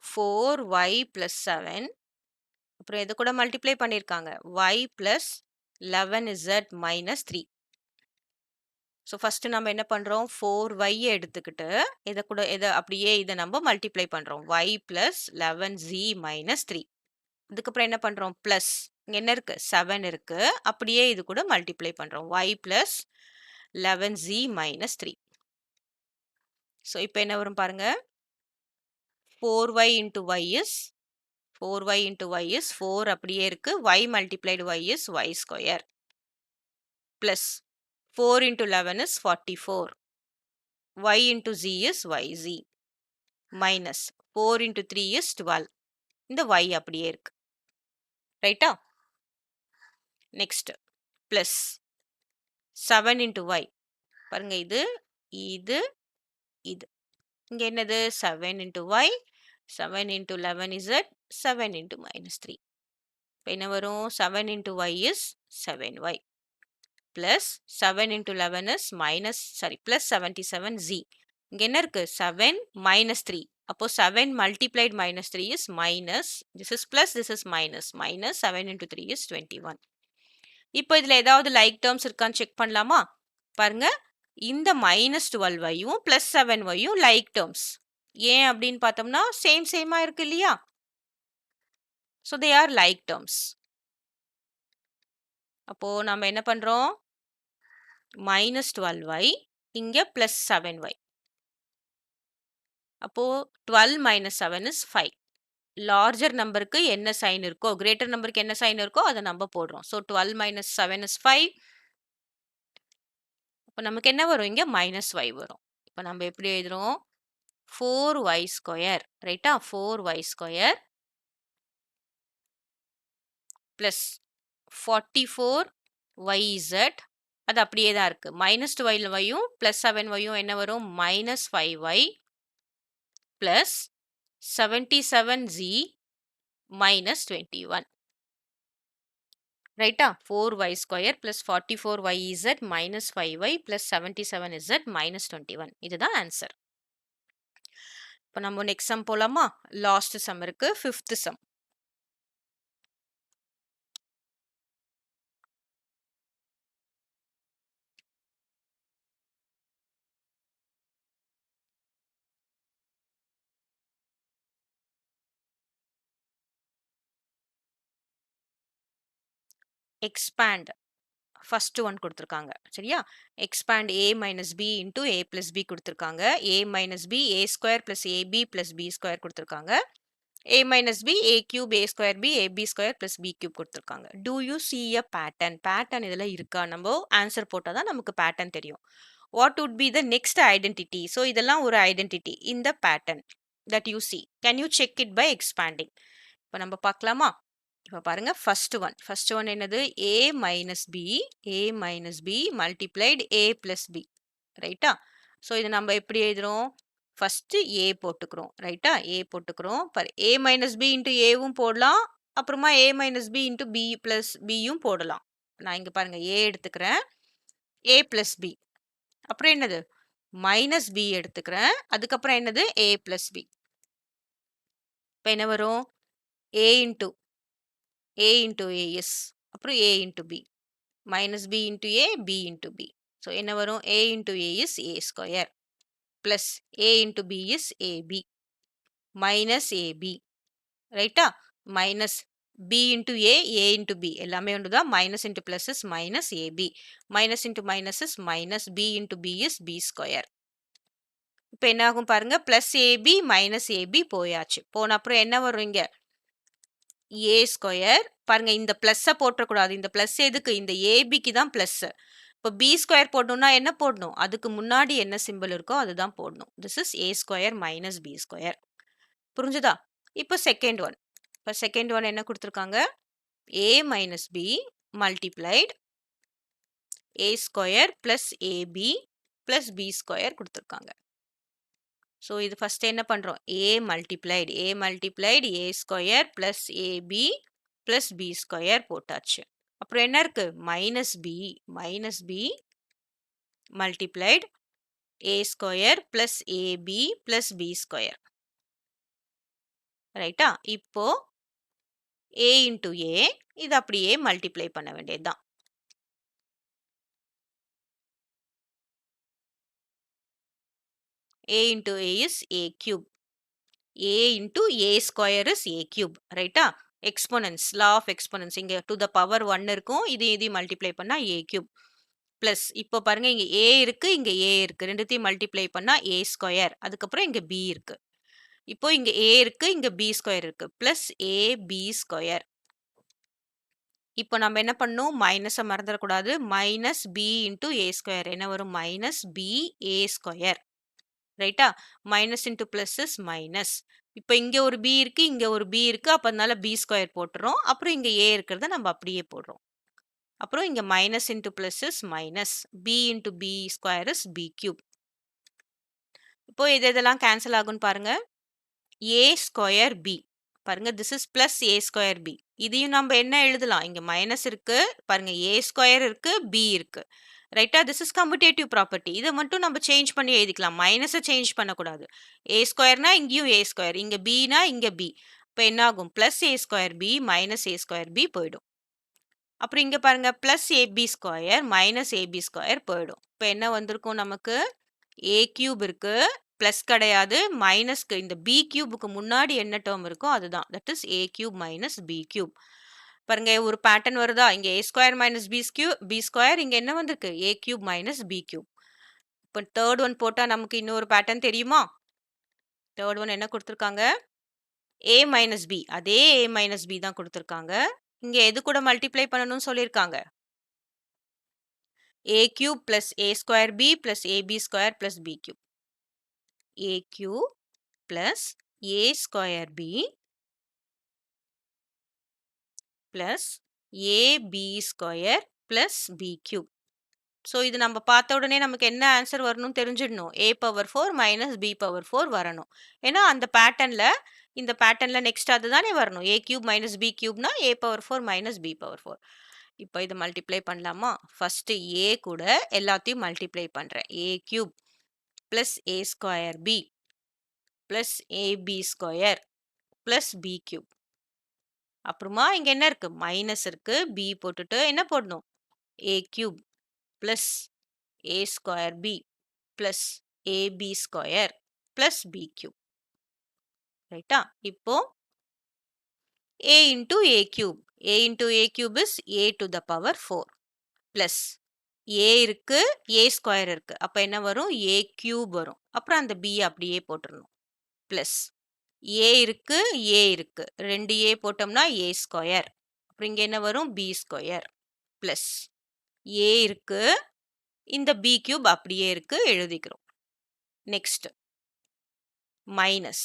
4y plus 7 அப்புறம் எது கூட மல்டிப்ளை பண்ணியிருக்காங்க? y plus 11z minus 3. So first நம்ம என்ன பண்றோம்? 4y எடுத்துக்கிட்டு அப்படியே இதை நம்ம மல்டிப்ளை பண்றோம். y plus 11z minus 3. அதுக்கப்புறம் என்ன பண்றோம்? பிளஸ் இங்க என்ன இருக்கு? 7 இருக்கு. அப்படியே இது கூட மல்டிப்ளை பண்றோம். y plus 11z minus 3. So இப்போ என்ன வரும் பாருங்க? 4y into y is 4 அப்படியே இருக்கு. y multiplied y is y square plus 4 into 11 is 44. y into z is yz minus 4 into 3 is 12. இந்த y அப்படியே இருக்கு. ரைட்டா? Next plus 7 into y. பாருங்க இது இது இங்க என்னது? 7 into y 7 into 11 is 7 into minus 3. இப்போ என்ன வரும்? 7 into y is 7y plus 7 into 11 is plus 77z. இங்க என்ன இருக்கு? 7 minus 3. அப்போ 7 multiplied minus 3 is minus. This is plus, this is minus. Minus 7 into 3 is 21. இப்போ இதுல ஏதாவது லைக் டேர்ம்ஸ் இருக்கான்னு செக் பண்ணலாமா? பாருங்க இந்த மைனஸ் 12yயும் பிளஸ் 7yயும் லைக் டேர்ம்ஸ். ஏன் அப்படின்னு பார்த்தோம்னா சேமா இருக்கு இல்லையா? So they are like terms. அப்போ நம்ம என்ன பண்றோம்? மைனஸ் 12y இங்க பிளஸ் 7y. அப்போ 12 மைனஸ் 7 இஸ் 5. லார்ஜர் நம்பருக்கு என்ன சைன் இருக்கோ, கிரேட்டர் நம்பருக்கு என்ன சைன் இருக்கோ அதை நம்ம போடுறோம். So 12 minus 7 is 5. இப்போ நமக்கு என்ன வரும்? இங்க மைனஸ் y வரும். இப்போ நம்ம எப்படி எழுதுறோம்? 4y square. ரைட்டா? 4y square plus 44yz. அது அப்படியே தான் இருக்கு. மைனஸ் 12yயும் பிளஸ் 7yயும் என்ன வரும்? Minus 5y plus 77z minus 21. ரைட்டா? 4y square plus 44yz minus 5y plus 77z minus 21. இதுதான் ஆன்சர். இப்போ நம்ம நெக்ஸ்ட் சம் போலாமா? லாஸ்ட் சம் இருக்கு, 5th sum. Expand first one கொடுத்துருக்காங்க. சரியா? Expand a minus B into a plus B கொடுத்துருக்காங்க. a minus B a square plus ab plus b square கொடுத்துருக்காங்க. a minus B a cube a square b ab square plus b cube கொடுத்துருக்காங்க. Do you see a pattern? Pattern இதில் இருக்கா? நம்ம answer போட்டால் தான் நமக்கு pattern தெரியும். What would be the next identity? So இதெல்லாம் ஒரு identity in the pattern that you see. Can you check it by expanding? இப்போ நம்ம பார்க்கலாமா? இப்போ பாருங்க ஃபர்ஸ்ட் ஒன் என்னது? a minus b multiplied a plus b. ரைட்டா? ஸோ இது நம்ம எப்படி எழுதுறோம்? ஃபர்ஸ்ட் a போட்டுக்கிறோம். ரைட்டா? a போட்டுக்கிறோம். a minus b into aவும் போடலாம். அப்புறமா a minus b into b plus bயும் போடலாம். நான் இங்க பாருங்க a எடுத்துக்கிறேன். a plus b. அப்புறம் என்னது? மைனஸ் b எடுத்துக்கிறேன். அதுக்கப்புறம் என்னது? a plus b. இப்போ என்ன வரும்? a into as. அப்புறம் a into b. minus b into a, b into b. So என்ன வரும்? a into a is a square. plus a into b is ab. minus ab. ரைட்டா? minus b into a into b. எல்லாமே ஒன்று தான். minus into plus is minus ab. minus into minus is minus b into b is b square. இப்போ என்ன ஆகும் பாருங்க? Plus AB minus AB போயாச்சு. போன அப்புறம் என்ன வரும் இங்க? ஏ ஸ்கொயர். பாருங்க இந்த பிளஸ்ஸை போட்டக்கூடாது. இந்த பிளஸ் எதுக்கு? இந்த ஏபிக்கு தான் பிளஸ். இப்போ பி ஸ்கொயர் போடணும்னா என்ன போடணும்? அதுக்கு முன்னாடி என்ன சிம்பிள் இருக்கோ அதுதான் போடணும். This is A square minus B square. புரிஞ்சுதா? இப்போ செகண்ட் ஒன். இப்போ செகண்ட் ஒன் என்ன கொடுத்துருக்காங்க? A minus B multiplied A square plus AB plus B square கொடுத்துருக்காங்க. ஸோ இது ஃபர்ஸ்ட் என்ன பண்ணுறோம்? a multiplied a square plus AB plus B square போட்டாச்சு. அப்புறம் என்ன இருக்கு? Minus B multiplied A square plus AB plus B square. ரைட்டா? இப்போ a இன்டு ஏ இது அப்படியே மல்டிப்ளை பண்ண வேண்டியது தான். a into a is a cube. a into a square is a cube. ரைட்டா? Exponents, law of exponents. இங்க டு த பவர் 1 இருக்கும். இது மல்டிப்ளை பண்ணா a cube. பிளஸ் இப்போ பாருங்க இங்க a இருக்கு, இங்க a இருக்கு. ரெண்டுத்தையும் மல்டிப்ளை பண்ணா a ஸ்கொயர். அதுக்கப்புறம் இங்க b இருக்கு. இப்போ இங்க a இருக்கு, இங்க b ஸ்கொயர் இருக்கு. Plus ab square. இப்போ நம்ம என்ன பண்ணணும்? மைனஸை மறந்துடக்கூடாது. Minus b into a square. என்ன வரும்? Minus b a square. ரைட்டா? Minus into plus is minus. இப்போ இங்க ஒரு b இருக்கு, இங்க ஒரு b இருக்கு. அப்ப அதனால b ஸ்கொயர் போட்டுறோம். அப்புறம் இங்க a இருக்கிறத நம்ம அப்படியே போடுறோம். அப்புறம் இங்க minus into plus is minus. b into b square is b cube. இப்போ இதெல்லாம் கேன்சல் ஆகும்னு பாருங்க. a square b. பாருங்க this is plus a square b. இதையும் நம்ம என்ன எழுதலாம்? இங்க மைனஸ் இருக்கு. பாருங்க a ஸ்கொயர் இருக்கு, b இருக்கு. ரைட்டா? This is commutative property. இதை மட்டும் நம்ம சேஞ்ச் பண்ணி எழுதிக்கலாம். மைனஸை சேஞ்ச் பண்ணக்கூடாது. ஏ ஸ்கொயர்னா இங்கேயும் ஏ ஸ்கொயர், இங்க பினா இங்க பி. இப்போ என்ன ஆகும்? Plus A square B minus A square B போயிடும். அப்புறம் இங்க பாருங்க plus AB square minus AB square போயிடும். இப்போ என்ன வந்திருக்கும் நமக்கு? ஏ கியூப் இருக்கு, பிளஸ் கிடையாது, மைனஸ்க்கு இந்த பி கியூபுக்கு முன்னாடி என்ன டேர்ம் இருக்கோ அதுதான். That is A cube minus B cube. பாருங்க ஒரு பேட்டர்ன் வருதா? இங்க a square minus B square, இங்க என்ன வந்திருக்கு? a cube minus B cube. இப்போ தேர்ட் ஒன் போட்டா நமக்கு இன்னொரு பேட்டர்ன் தெரியுமா? தேர்ட் ஒன் என்ன கொடுத்துருக்காங்க? a minus B. அதே a மைனஸ் பி தான் கொடுத்துருக்காங்க. இங்க எது கூட மல்டிப்ளை பண்ணணும்னு சொல்லியிருக்காங்க? a cube plus a square B plus ab square plus b cube. a cube plus a square B plus ab square plus b cube. So இது நம்ம பார்த்த உடனே நமக்கு என்ன ஆன்சர் வரணும்னு தெரிஞ்சிடணும். a power 4 minus b power 4 வரணும். ஏன்னா அந்த இந்த பேட்டர்னில் நெக்ஸ்ட் அதுதானே வரணும். a cube minus b கியூப்னா a power 4 minus b power 4. இப்போ இது மல்டிப்ளை பண்ணலாமா? ஃபர்ஸ்ட் a கூட எல்லாத்தையும் மல்டிப்ளை பண்ணுறேன். a cube plus a square b plus ab square plus b cube. அப்புறமா இங்க என்ன இருக்கு? மைனஸ் இருக்கு. b போட்டுட்டு என்ன போடணும்? a cube plus a square b plus ab square plus b cube. ரைட்டா? இப்போ a into a cube. a into a cube is a to the power 4 plus a இருக்கு, a ஸ்கொயர் இருக்கு. அப்ப என்ன வரும்? a கியூப் வரும். அப்புறம் அந்த b அப்படியே போட்டுறணும். பிளஸ் a இருக்கு, a இருக்கு. 2a போட்டோம்னா a ஸ்கொயர். அப்புறம் இங்க என்ன வரும்? b ஸ்கொயர் பிளஸ் a இருக்கு, இந்த b கியூப் அப்படியே இருக்கு எழுதிக்கிறோம். Next minus.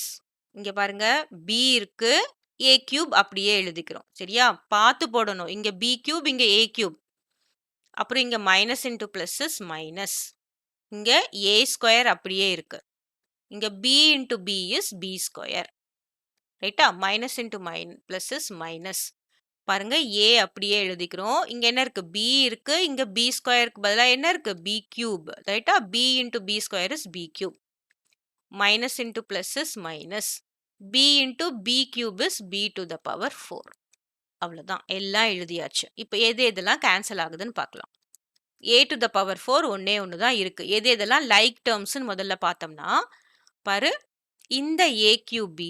இங்க பாருங்க b இருக்கு, a கியூப் அப்படியே எழுதிக்கிறோம். சரியா? பார்த்து போடணும். இங்க b கியூப், இங்க a கியூப். அப்புறம் இங்க minus into plus is minus. இங்க a ஸ்கொயர் அப்படியே இருக்கு. இங்க b into b is b square. ரைட்டா? Minus into plus is minus. பாருங்க a அப்படியே எழுதிக்கிறோம். இங்க என்ன இருக்கு? b இருக்கு. இங்க b ஸ்கொயருக்கு பதிலா என்ன இருக்கு? b cube. ரைட்டா? b into b square is b cube. Minus into plus is minus. b into b cube is b to the power 4. அவ்வளவுதான். எல்லாம் எழுதியாச்சு. இப்போ எது எதெல்லாம் கேன்சல் ஆகுதுன்னு பார்க்கலாம். a டு த பவர் 4 ஒண்ணே ஒன்று தான் இருக்கு. எது எதெல்லாம் லைக் டேர்ம்ஸ்னு முதல்ல பார்த்தோம்னா, பாரு இந்த a கியூப் b,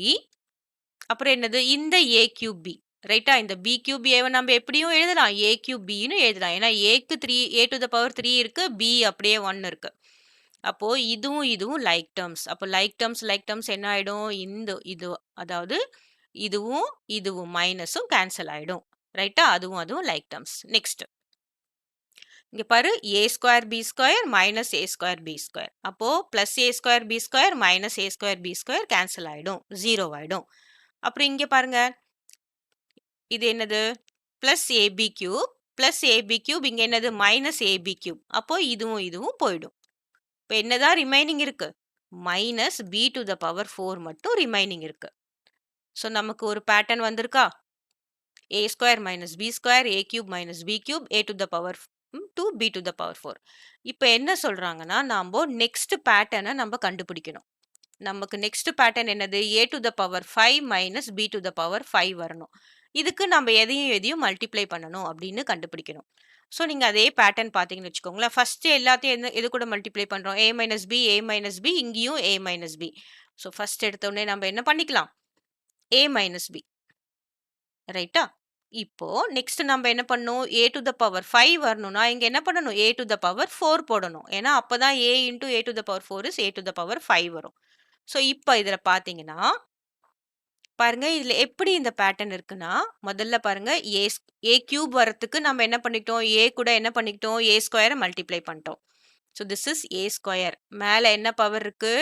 அப்புறம் என்னது இந்த a கியூப் b. ரைட்டா? இந்த b கியூப் ஏவை நம்ம எப்படியும் எழுதலாம், a கியூப் bன்னு எழுதலாம். ஏன்னா ஏக்கு 3 a டு த பவர் 3 இருக்கு, b அப்படியே 1 இருக்கு. அப்போ இதுவும் இதுவும் லைக் டேர்ம்ஸ். அப்போ லைக் டேர்ம்ஸ் என்ன ஆயிடும்? இது அதாவது இதுவும் இதுவும் மைனஸும் கேன்சல் ஆயிடும். ரைட்டா? அதுவும் லைக் டேர்ம்ஸ். நெக்ஸ்ட் இங்க பாரு a square b square minus a square b square. அப்போ plus a square b square minus a square b square cancel ஆயிடும், 0 ஆயிடும். அப்புறம் இங்க பாருங்க இது என்னது? Plus ab cube plus ab cube, இங்க என்னது? Minus ab cube. அப்போ இதுவும் போயிடும். இப்போ என்னதான் ரிமைனிங் இருக்கு? Minus b to the power 4 மட்டும் ரிமைனிங் இருக்கு. ஸோ நமக்கு ஒரு பேட்டர்ன் வந்திருக்கா? a square minus b square, a cube minus b cube, a to the power 2, b to the power 4. இப்போ என்ன சொல்றாங்கன்னா, நாம நெக்ஸ்ட் பேட்டர்னை நம்ம கண்டுபிடிக்கணும். நமக்கு நெக்ஸ்ட் பேட்டர்ன் என்னது? a to the power 5 minus b to the power 5 வரணும். இதுக்கு நம்ம எதையும் மல்டிப்ளை பண்ணணும் அப்படின்னு கண்டுபிடிக்கணும். ஸோ நீங்கள் அதே பேட்டர்ன் பார்த்தீங்கன்னு வச்சுக்கோங்களேன். ஃபர்ஸ்ட் எல்லாத்தையும் எது கூட மல்டிப்ளை பண்ணுறோம்? a minus b, a minus b, இங்கேயும் a minus b. So first எடுத்தோடனே நம்ம என்ன பண்ணிக்கலாம்? a minus b. ரைட்டா? இப்போ நெக்ஸ்ட் நம்ம என்ன பண்ணணும்? a டு த பவர் 5 வரணும்னா இங்க என்ன பண்ணணும்? a டு த பவர் 4 போடணும். ஏன்னா அப்பதான் a into a to the power 4 is a to the power 5 வரும். ஸோ இப்போ இதில் பார்த்தீங்கன்னா பாருங்க இதுல எப்படி இந்த பேட்டர்ன் இருக்குன்னா, முதல்ல பாருங்க a கியூப் வரதுக்கு நம்ம என்ன பண்ணிட்டோம்? a கூட என்ன பண்ணிட்டோம்? a ஸ்கொயரை மல்டிப்ளை பண்ணிட்டோம். So this is a square. மேலே என்ன பவர் இருக்கு?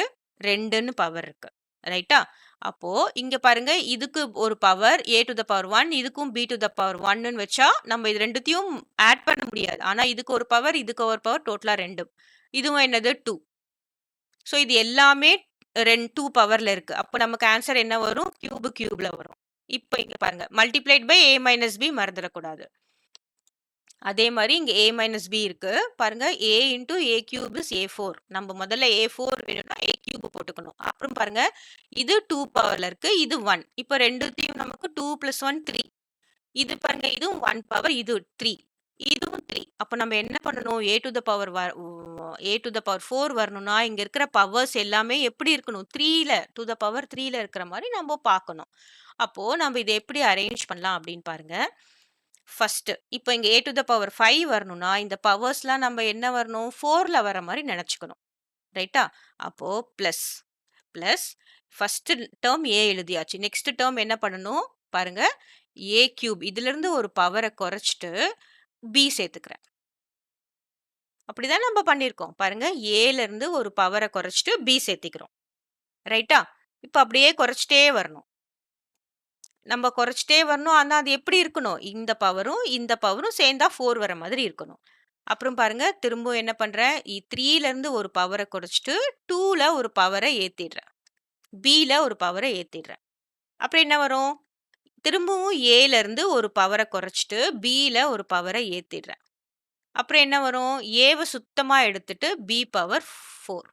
2ன்னு பவர் இருக்கு. ரைட்டா? அப்போ இங்க பாருங்க இதுக்கு ஒரு power a to the power 1, இதுக்கும் b டு த பவர் 1ன்னு வச்சா நம்ம இது ரெண்டுத்தையும் ஆட் பண்ண முடியாது. ஆனா இதுக்கு ஒரு பவர், இதுக்கு ஒரு பவர், டோட்டலா 2. இதுவும் என்னது? 2. ஸோ இது எல்லாமே 2 பவர்ல இருக்கு. அப்போ நமக்கு ஆன்சர் என்ன வரும்? கியூப்ல வரும். இப்போ இங்க பாருங்க multiplied by a minus b மறந்துடக்கூடாது. அதே மாதிரி இங்க a மைனஸ் b இருக்கு. பாருங்க a into a cube is a4. நம்ம முதல்ல a4 வேணும்னா a கியூப் போட்டுக்கணும். அப்புறம் பாருங்க இது 2 பவர்ல இருக்கு, இது 1. இப்போ ரெண்டுத்தையும் நமக்கு 2 + 1 3. இது பாருங்க இதுவும் 1 பவர், இது 3. இதுவும் 3. அப்போ நம்ம என்ன பண்ணணும்? a டு த பவர் 4 வரணும்னா இங்க இருக்கிற பவர்ஸ் எல்லாமே எப்படி இருக்கணும்? 3ல டு த பவர் 3ல இருக்கிற மாதிரி நம்ம பார்க்கணும். அப்போ நம்ம இதை எப்படி அரேஞ்ச் பண்ணலாம் அப்படின்னு பாருங்க. ஃபர்ஸ்ட் இப்போ இங்க a டு த பவர் 5 வரணும்னா இந்த பவர்ஸ்லாம் நம்ம என்ன வரணும்? 4ல வர மாதிரி நினைச்சுக்கணும். ரைட்டா? அப்போ plus plus first term a எழுதியாச்சு. நெக்ஸ்ட் டேர்ம் என்ன பண்ணணும்? பாருங்க a கியூப் இதுல இருந்து ஒரு பவரை குறைச்சிட்டு b சேர்த்துக்கிறேன். அப்படிதான் நம்ம பண்ணியிருக்கோம். பாருங்க ஏல இருந்து ஒரு பவரை குறைச்சிட்டு b சேர்த்திக்கிறோம். ரைட்டா? இப்போ அப்படியே குறைச்சிட்டே வரணும். நம்ம குறைச்சிட்டே வரணும். ஆனா அது எப்படி இருக்கணும்? இந்த பவரும் சேர்ந்தா 4 வர மாதிரி இருக்கணும். அப்புறம் பாருங்க திரும்பவும் என்ன பண்றேன்? 3ல இருந்து ஒரு பவரை குறைச்சிட்டு 2ல ஒரு பவரை ஏத்திடுறேன். bல ஒரு பவரை ஏத்திடுறேன். அப்புறம் என்ன வரும்? திரும்பவும் ஏல இருந்து ஒரு பவரை குறைச்சிட்டு bல ஒரு பவரை ஏத்திடுறேன். அப்புறம் என்ன வரும்? ஏவை சுத்தமா எடுத்துட்டு b பவர் 4.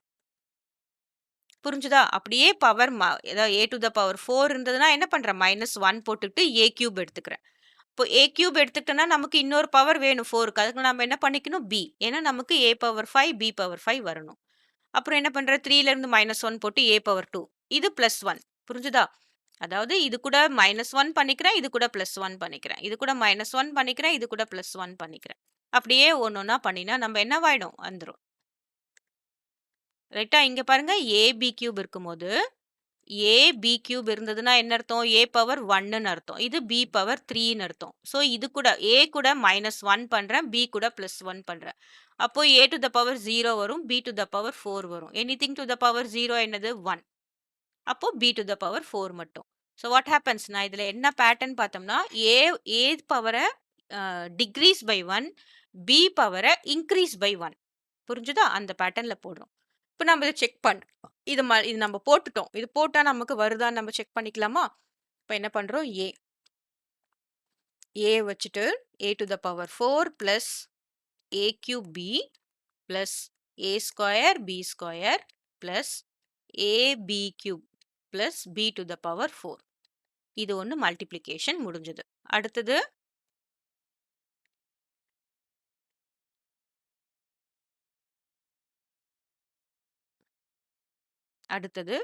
புரிஞ்சுதா? அப்படியே பவர் ஏதாவது a டு த பவர் 4 இருந்ததுன்னா என்ன பண்றேன்? -1 போட்டுட்டு a கியூப் எடுத்துக்கிறேன். இப்போ a கியூப் எடுத்துக்கிட்டோம்னா நமக்கு இன்னொரு பவர் வேணும் 4க்கு. அதுக்கு நம்ம என்ன பண்ணிக்கணும்? b. ஏன்னா நமக்கு a பவர் 5, b பவர் 5 வரணும். அப்புறம் என்ன பண்றேன்? 3ல இருந்து -1 போட்டு a பவர் 2. இது +1. புரிஞ்சுதா? அதாவது இது கூட -1 பண்ணிக்கிறேன், இது கூட +1 பண்ணிக்கிறேன். இது கூட -1 பண்ணிக்கிறேன், இது கூட +1 பண்ணிக்கிறேன். அப்படியே ஒன்னொன்னா பண்ணினா நம்ம என்னவாயிடும்? வந்துரும். ரைட்டா? இங்க பாருங்க ab கியூப் இருக்கும்போது ஏ பி கியூப் இருந்ததுன்னா என்ன அர்த்தம்? ஏ பவர் 1ன்னு அர்த்தம். இது பி பவர் 3ன்னு அர்த்தம். ஸோ இது கூட ஏ கூட -1 பண்றேன். பி கூட +1 பண்றேன். அப்போ ஏ டு த பவர் 0 வரும். பி டு த பவர் 4 வரும். எனிதிங் டு த பவர் 0 என்னது? 1. அப்போ பி டு த பவர் 4 மட்டும். So what happens? நான் இதுல என்ன பேட்டர்ன் பார்த்தோம்னா, A A power decrease by 1, B power increase by 1. புரிஞ்சுதா? அந்த பேட்டர்ன்ல போடுறோம். இப்போ நம்ம இதை செக் இது நம்ம போட்டுட்டோம். இது போட்டா நமக்கு வருதான்னு நம்ம செக் பண்ணிக்கலாமா? இப்போ என்ன பண்றோம்? ஏ வச்சுட்டு A to the power 4 plus A cube B plus A square B square plus AB cube plus B to the power 4. இது ஒன்று மல்டிப்ளிகேஷன் முடிஞ்சது. அடுத்தது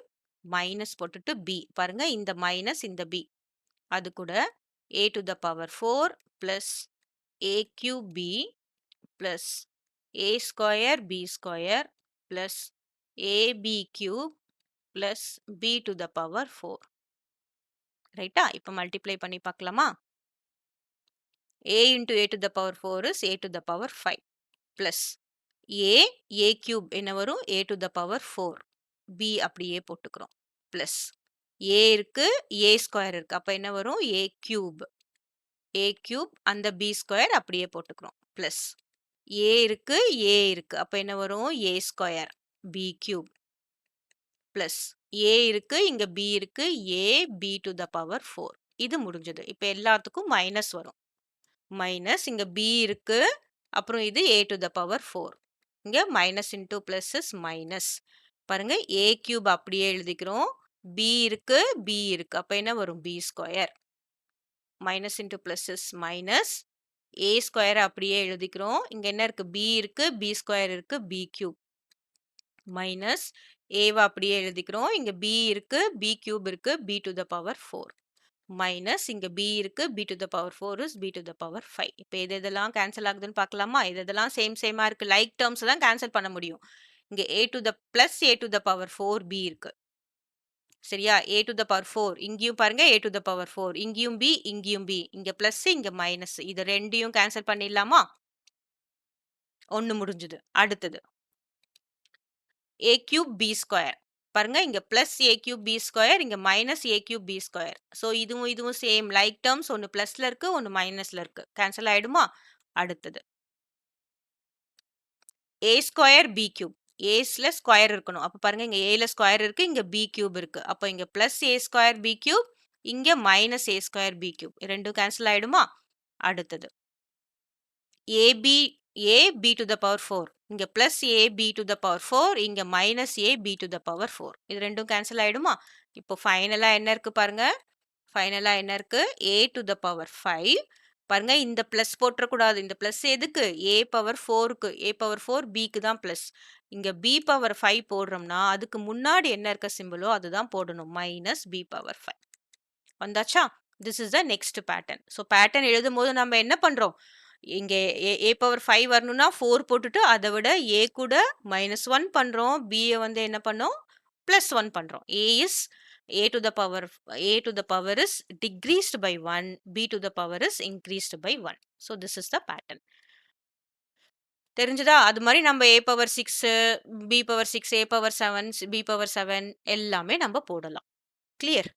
மைனஸ் போட்டுட்டு பி பாருங்க, இந்த மைனஸ் இந்த பி, அது கூட A to the power 4 plus A cube B plus A square B square plus AB cube plus B to the power 4. ரைட்டா? இப்போ மல்டிப்ளை பண்ணி பார்க்கலாமா? a into a to the power 4 is a to the power 5 plus a cube என்ன வரும்? a to the power 4. b அப்படியே போட்டுக்கிறோம். plus a இருக்கு, a square இருக்கு. அப்ப என்ன வரும்? a cube. a cube அந்த b ஸ்கொயர் அப்படியே போட்டுக்கிறோம். plus a இருக்கு, a இருக்கு. அப்ப என்ன வரும்? a square b cube. plus a இருக்கு, இங்க b இருக்கு, a b to the power 4. இது முடிஞ்சது. இப்ப எல்லாத்துக்கும் மைனஸ் வரும். மைனஸ் இங்க b இருக்கு, அப்புறம் இது a to the power 4. இங்க minus into plus is minus. பாருங்க, a கியூப் அப்படியே எழுதிக்கிறோம். b இருக்கு, b இருக்கு. அப்ப என்ன வரும்? b square. Minus into plus is minus. a square அப்படியே எழுதிக்கிறோம். இங்க என்ன இருக்கு? b இருக்கு, b ஸ்கொயர் இருக்கு, b கியூப். மைனஸ் ஏவை அப்படியே எழுதிக்கிறோம். இங்க b இருக்கு, b கியூப் இருக்கு, b to the power 4. Minus இங்க b இருக்கு, b to the power 4 is b to the power 5. இப்போ இதெல்லாம் கேன்சல் ஆகுதுன்னு பார்க்கலாமா? இதெல்லாம் சேமா இருக்கு. லைக் டேர்ம்ஸ் தான் கேன்சல் பண்ண முடியும். இங்க a to the plus a to the power 4b இருக்கு. சரியா? a to the power 4 இங்கேயும் பாருங்க, a to the power 4 இங்கேயும் b, இங்கேயும் b, இங்க பிளஸ் இங்க மைனஸ். இது ரெண்டையும் கேன்சல் பண்ணிடலாமா? ஒன்னு முடிஞ்சது. அடுத்தது a cube b ஸ்கொயர். பாருங்க, இங்க plus A cube B square, இங்க மைனஸ் ஏ கியூப் பி ஸ்கொயர். ஸோ இதுவும் சேம் லைக் டேர்ம்ஸ். ஒன்று பிளஸ்ல இருக்கு, ஒன்று மைனஸ்ல இருக்கு. கேன்சல் ஆயிடுமா? அடுத்தது ஏ ஸ்கொயர் பி கியூப். ஏஸ்ல ஸ்கொயர் இருக்கணும். அப்போ பாருங்க, இங்க ஏல ஸ்கொயர் இருக்கு, இங்க பி கியூப் இருக்கு. அப்போ இங்க plus A square B cube, இங்க minus A square B cube. ரெண்டும் கேன்சல் ஆயிடுமா? அடுத்தது AB a b to the power 4. இங்க plus a b to the power 4, இங்க minus a b to the power 4. இது ரெண்டும் கேன்சல் ஆயிடுமா? இப்போ ஃபைனலா என்ன இருக்கு பாருங்க. ஃபைனலா என்ன இருக்கு? a to the power 5. பாருங்க, இந்த பிளஸ் போட்டுறக்கூடாது. இந்த பிளஸ் எதுக்கு? a பவர் 4க்கு. a பவர் 4 bக்கு தான் பிளஸ். இங்க b பவர் 5 போடுறோம்னா அதுக்கு முன்னாடி என்ன இருக்க சிம்பிளோ அதுதான் போடணும். Minus b power 5. வந்தாச்சா? This is the next pattern. So pattern எழுதும் போது நம்ம என்ன பண்றோம்? இங்க a பவர் 5 வரணும்னா 4 போட்டுட்டு அதை விட a கூட -1 பண்றோம். b வந்து என்ன பண்ணோம்? +1 பண்றோம். a to the power is decreased by 1, b to the power is increased by 1. So this is the pattern. தெரிஞ்சதா? அது மாதிரி நம்ம a power 6, b power 6, a power 7, b power 7 எல்லாமே நம்ம போடலாம். கிளியர்?